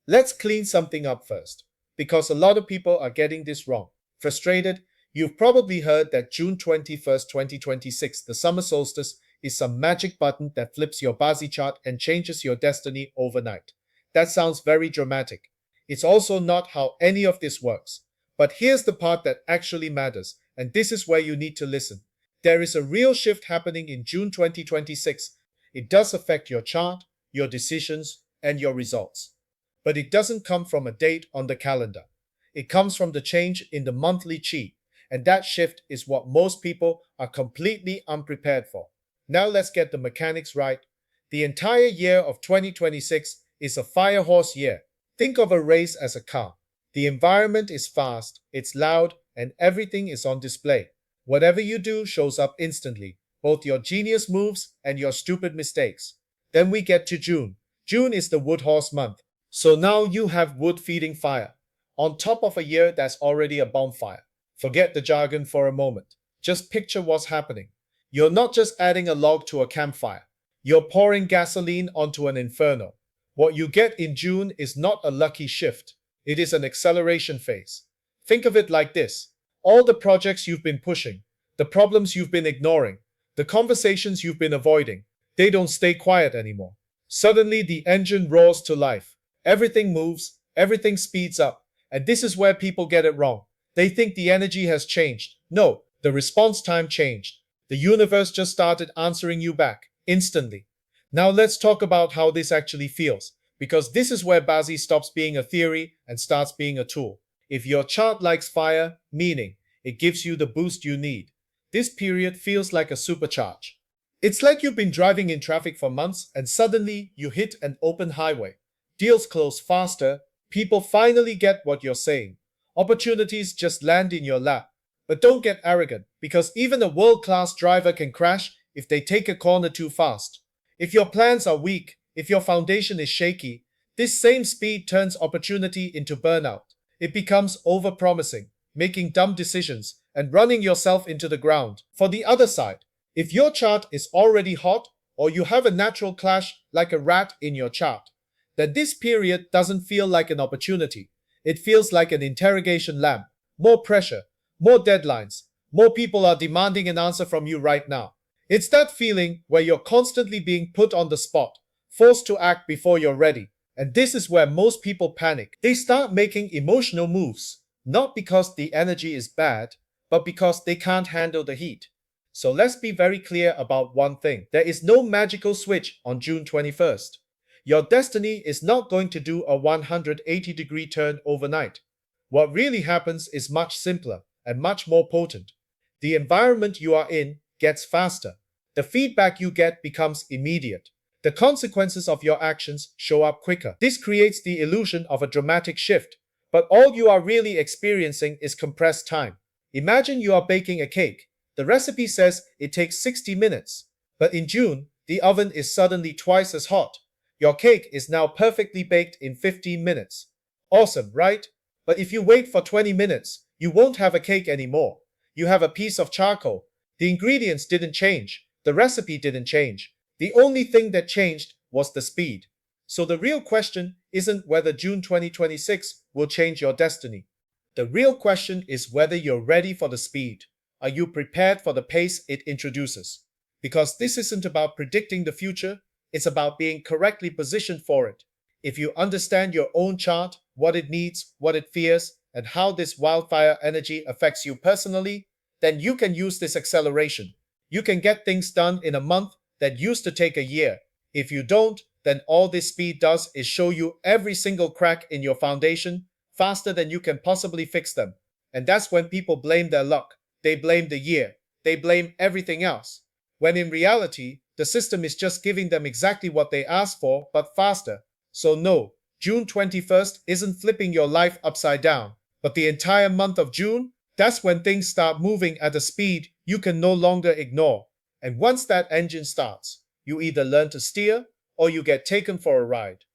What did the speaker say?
Let's clean something up first, because a lot of people are getting this wrong. Frustrated, you've probably heard that June 21st, 2026, the summer solstice, is some magic button that flips your Bazi chart and changes your destiny overnight. That sounds very dramatic. It's also not how any of this works. But here's the part that actually matters, and this is where you need to listen. There is a real shift happening in June 2026. It does affect your chart, your decisions, and your results. But it doesn't come from a date on the calendar. It comes from the change in the monthly chi, and that shift is what most people are completely unprepared for. Now let's get the mechanics right. The entire year of 2026 is a firehorse year. Think of a race as a car. The environment is fast, it's loud, and everything is on display. Whatever you do shows up instantly, both your genius moves and your stupid mistakes. Then we get to June. June is the wood horse month. So now you have wood feeding fire, on top of a year that's already a bonfire. Forget the jargon for a moment. Just picture what's happening. You're not just adding a log to a campfire. You're pouring gasoline onto an inferno. What you get in June is not a lucky shift. It is an acceleration phase. Think of it like this. All the projects you've been pushing, the problems you've been ignoring, the conversations you've been avoiding, they don't stay quiet anymore. Suddenly the engine roars to life. Everything moves, everything speeds up, and this is where people get it wrong. They think the energy has changed. No, the response time changed. The universe just started answering you back, instantly. Now let's talk about how this actually feels, because this is where Bazi stops being a theory and starts being a tool. If your chart likes fire, meaning it gives you the boost you need, this period feels like a supercharge. It's like you've been driving in traffic for months and suddenly you hit an open highway. Deals close faster, people finally get what you're saying. Opportunities just land in your lap. But don't get arrogant, because even a world-class driver can crash if they take a corner too fast. If your plans are weak, if your foundation is shaky, this same speed turns opportunity into burnout. It becomes over-promising, making dumb decisions, and running yourself into the ground. For the other side, if your chart is already hot, or you have a natural clash like a rat in your chart, then this period doesn't feel like an opportunity. It feels like an interrogation lamp. More pressure, more deadlines, more people are demanding an answer from you right now. It's that feeling where you're constantly being put on the spot, forced to act before you're ready. And this is where most people panic. They start making emotional moves, not because the energy is bad, but because they can't handle the heat. So let's be very clear about one thing. There is no magical switch on June 21st. Your destiny is not going to do a 180-degree turn overnight. What really happens is much simpler and much more potent. The environment you are in gets faster. The feedback you get becomes immediate. The consequences of your actions show up quicker. This creates the illusion of a dramatic shift, but all you are really experiencing is compressed time. Imagine you are baking a cake. The recipe says it takes 60 minutes, but in June, the oven is suddenly twice as hot. Your cake is now perfectly baked in 15 minutes. Awesome, right? But if you wait for 20 minutes, you won't have a cake anymore. You have a piece of charcoal. The ingredients didn't change. The recipe didn't change. The only thing that changed was the speed. So the real question isn't whether June 2026 will change your destiny. The real question is whether you're ready for the speed. Are you prepared for the pace it introduces? Because this isn't about predicting the future, it's about being correctly positioned for it. If you understand your own chart, what it needs, what it fears, and how this wildfire energy affects you personally, then you can use this acceleration. You can get things done in a month that used to take a year. If you don't, then all this speed does is show you every single crack in your foundation faster than you can possibly fix them. And that's when people blame their luck. They blame the year. They blame everything else. When in reality, the system is just giving them exactly what they asked for, but faster. So no, June 21st isn't flipping your life upside down. But the entire month of June, that's when things start moving at a speed you can no longer ignore. And once that engine starts, you either learn to steer or you get taken for a ride.